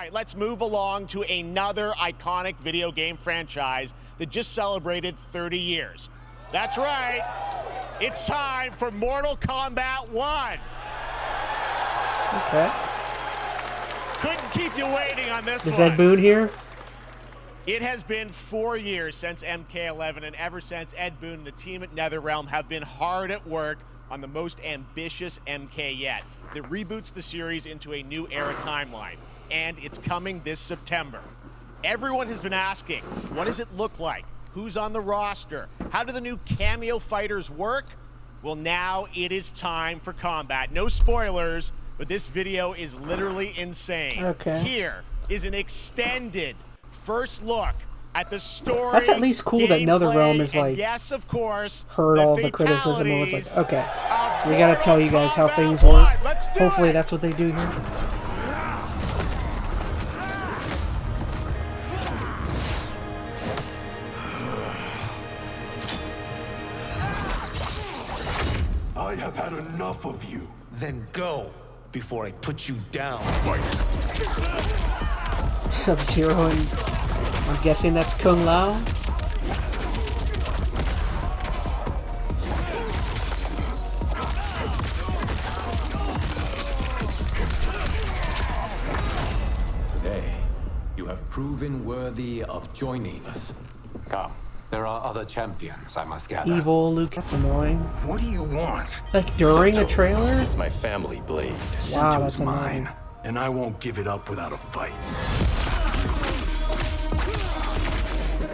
right, let's move along to another iconic video game franchise that just celebrated 30 years. That's right, it's time for Mortal Kombat 1. Okay. Couldn't keep you waiting on this one. Is Ed Boon here? It has been 4 years since MK11, and ever since, Ed Boon and the team at NetherRealm have been hard at work on the most ambitious MK yet that reboots the series into a new era timeline. And it's coming this September. Everyone has been asking, what does it look like? Who's on the roster? How do the new cameo fighters work? Well, now it is time for combat. No spoilers, but this video is literally insane. Okay. Here is an extended first look at the story. That's at least cool that NetherRealm is like, yes, of course, heard all the criticism and was like, okay, we gotta tell you guys how things work. Hopefully that's what they do here. I have had enough of you. Then go before I put you down. Fight. Sub-Zero and I'm guessing that's Kung Lao. Today, you have proven worthy of joining us. Come, there are other champions I must gather. Evil Luke, that's annoying. What do you want? Like during a trailer? It's my family blade. Wow, that's Sinto's annoying. mine, and I won't give it up without a fight.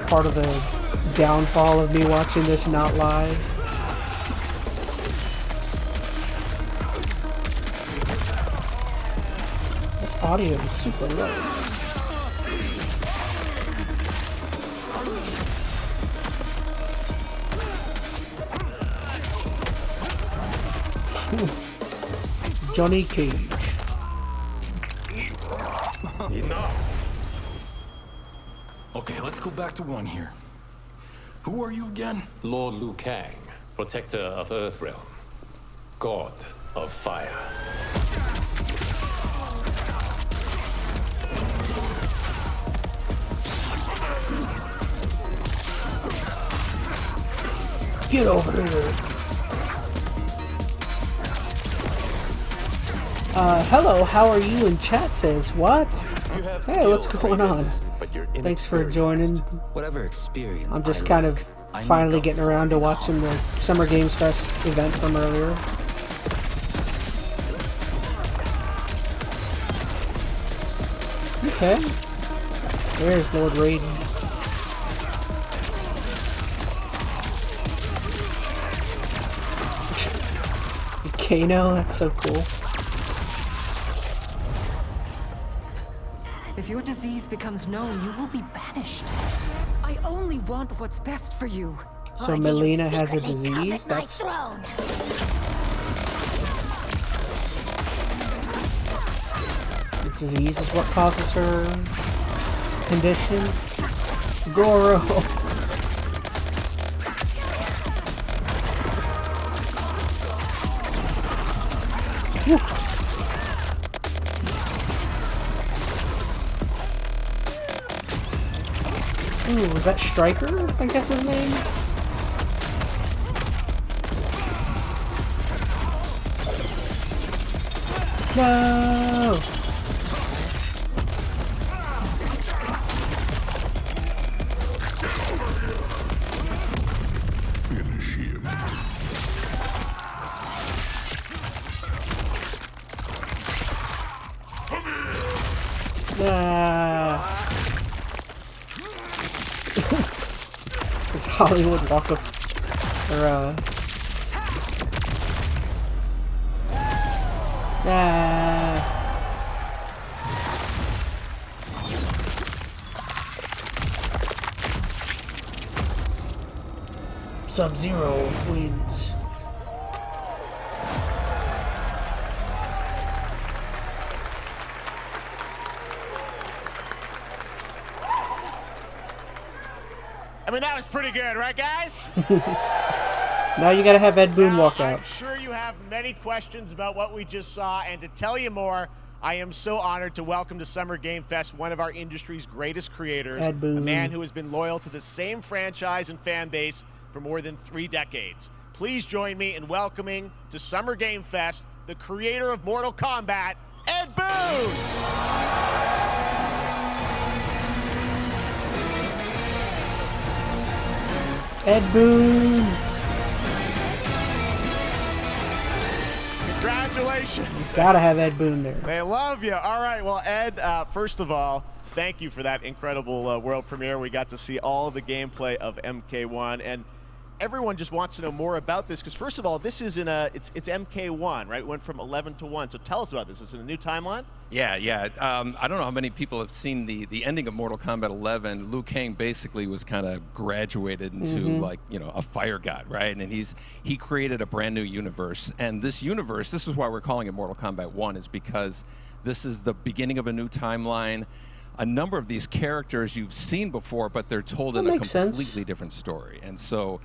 Part of the downfall of me watching this not live. This audio is super low. Johnny Cage. Enough. Okay, let's go back to one here. Who are you again? Lord Liu Kang, protector of Earthrealm, god of fire. Get over here. Hello, how are you? And chat says, what? Hey, what's going on? Thanks for joining. Whatever experience I'm just kind of finally getting around to watching the Summer Games Fest event from earlier. Okay. There's Lord Raiden. Kano, that's so cool. If your disease becomes known, you will be banished. I only want what's best for you. So Melina has a disease? That's... The disease is what causes her condition? Goro! Ooh, was that Stryker? I guess his name? No! Finish him. It's Hollywood Walk of... or, Sub-Zero wins. I mean, that was pretty good, right, guys? Now you gotta have Ed Boon walk I'm out. sure you have many questions about what we just saw, and to tell you more, I am so honored to welcome to Summer Game Fest one of our industry's greatest creators, Ed Boon. a man who has been loyal to the same franchise and fan base for more than 3 decades. Please join me in welcoming to Summer Game Fest the creator of Mortal Kombat, Ed Boon! Ed Boon. Congratulations. Gotta have Ed Boon there. They love you. All right, well, Ed, first of all, thank you for that incredible world premiere. We got to see all of the gameplay of MK1, and everyone just wants to know more about this, because first of all, this is it's MK1, right? It went from 11 to 1. So tell us about this. Is it a new timeline? Yeah. I don't know how many people have seen the ending of Mortal Kombat 11. Liu Kang basically was kind of graduated into a fire god, right? And he created a brand new universe. And this universe, this is why we're calling it Mortal Kombat 1, is because this is the beginning of a new timeline. A number of these characters you've seen before, but they're told in a completely different story. And so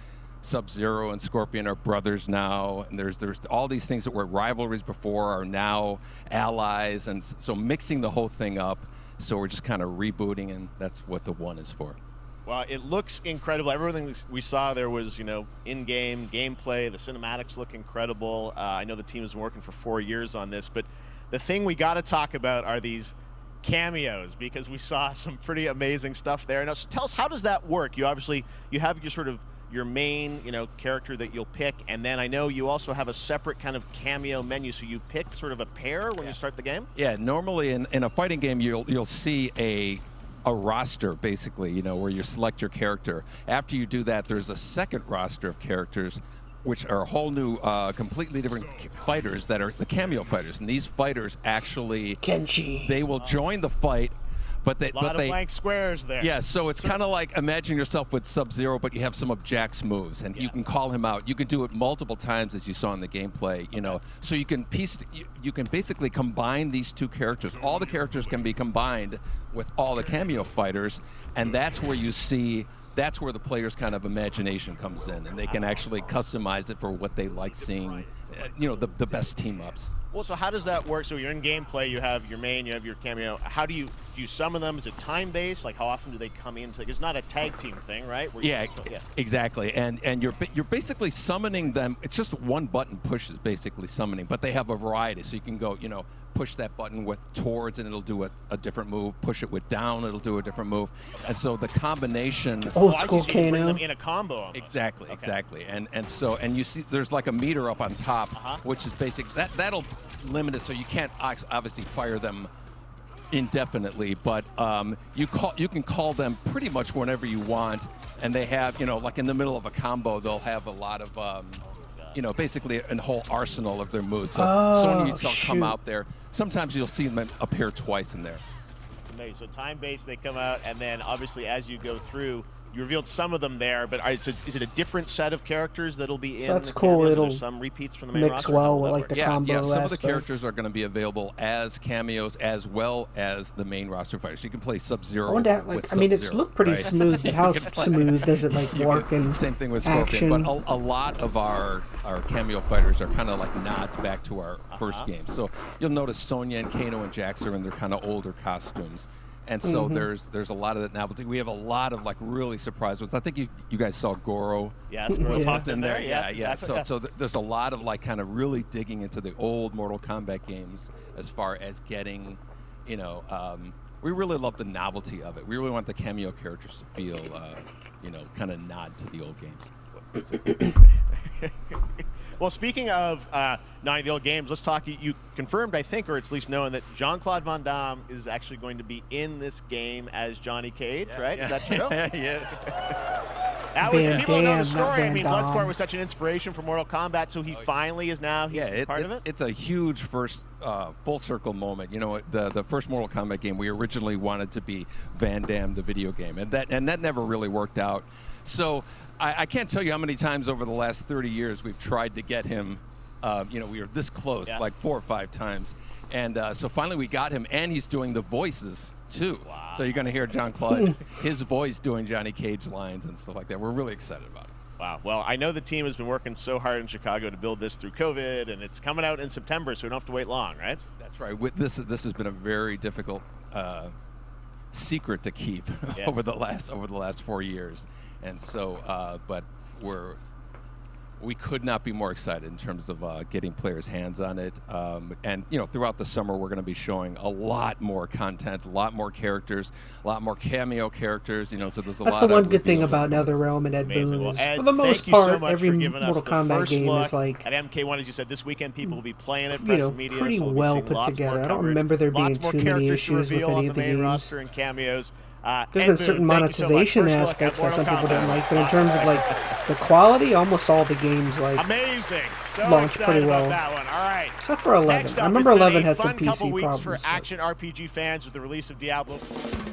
Sub-Zero and Scorpion are brothers now, and there's all these things that were rivalries before are now allies, and so mixing the whole thing up. So we're just kind of rebooting, and that's what the 1 is for. Well, it looks incredible. Everything we saw there was, in-game gameplay. The cinematics look incredible. I know the team has been working for 4 years on this, but the thing we got to talk about are these cameos, because we saw some pretty amazing stuff there. Now, so tell us, how does that work? You have your main, character that you'll pick, and then I know you also have a separate kind of cameo menu, so you pick sort of a pair when you start the game? Yeah, normally in a fighting game, you'll see a roster, basically, where you select your character. After you do that, there's a second roster of characters, which are a whole new, completely different fighters that are the cameo fighters. And these fighters actually, Kenshi, they will join the fight, but they... A lot of blank squares there. Yeah, so it's kind of like, imagine yourself with Sub-Zero, but you have some of Jack's moves, and you can call him out. You can do it multiple times, as you saw in the gameplay, So you can you can basically combine these two characters. All the characters can be combined with all the cameo fighters, and that's where you see... That's where the player's kind of imagination comes in, and they can actually customize it for what they like seeing, the best team-ups. Well, so how does that work? So you're in gameplay, you have your main, you have your cameo. How do you summon them? Is it time-based? Like, how often do they come in? It's not a tag team thing, right? Exactly. And you're basically summoning them. It's just one button push is basically summoning, but they have a variety. So you can go, push that button with towards, and it'll do a different move. Push it with down, it'll do a different move. And so the combination... Old school so you bring Kano. them in a combo almost. Exactly. And you see there's like a meter up on top, which is basic. That'll limit it, so you can't obviously fire them indefinitely, but you can call them pretty much whenever you want. And they have, like in the middle of a combo, they'll have a lot of basically a whole arsenal of their moves. So Sonya will come out there. Sometimes you'll see them appear twice in there. Amazing. So time-based, they come out, and then obviously as you go through, you revealed some of them there, but is it a different set of characters that'll be in? So that's the cool. cameos? It'll There's some repeats from the main mix roster. well with like the combo some of the aspect. characters are going to be available as cameos as well as the main roster fighters. So you can play Sub-Zero. I wonder, it's looked pretty smooth, but how smooth does it work in Same thing with action? Scorpion, but a lot of our cameo fighters are kind of like nods back to our first game. So you'll notice Sonya and Kano and Jax are in their kind of older costumes. And so there's a lot of that novelty. We have a lot of really surprise ones. I think you guys saw Goro. Yes, Goro tossed in there. Yeah. Exactly. So there's a lot of kind of really digging into the old Mortal Kombat games as far as getting, we really love the novelty of it. We really want the cameo characters to feel, kind of nod to the old games. Well, speaking of not the old games, let's talk. You confirmed, I think, or it's at least known, that Jean-Claude Van Damme is actually going to be in this game as Johnny Cage, right? Is that true? That was, people know the story. Bloodsport was such an inspiration for Mortal Kombat, so he finally is now part of it? It's a huge first full circle moment. The first Mortal Kombat game, we originally wanted to be Van Damme, the video game, and that never really worked out. So I can't tell you how many times over the last 30 years we've tried to get him. We were this close, like 4 or 5 times. And so finally we got him, and he's doing the voices, too. Wow. So you're going to hear Jean-Claude, his voice doing Johnny Cage lines and stuff like that. We're really excited about it. Wow. Well, I know the team has been working so hard in Chicago to build this through COVID, and it's coming out in September, so we don't have to wait long, right? That's right. With this has been a very difficult secret to keep over the last 4 years, and so but we could not be more excited in terms of getting players' hands on it. And throughout the summer, we're going to be showing a lot more content, a lot more characters, a lot more cameo characters. So there's a lot. That's the one good thing about NetherRealm and Ed Boon is, for the most part, every Mortal Kombat game is like at MK1, as you said, this weekend people will be playing it. Press media, pretty so well put together. I don't remember there being too many issues with any of the games. And cameos. There's been certain monetization aspects that some people don't like, but in terms of like the quality, almost all the games amazing. So launched pretty well. About that one. All right. Except for 11. I remember 11 had some PC problems. For action RPG fans with the release of Diablo 4.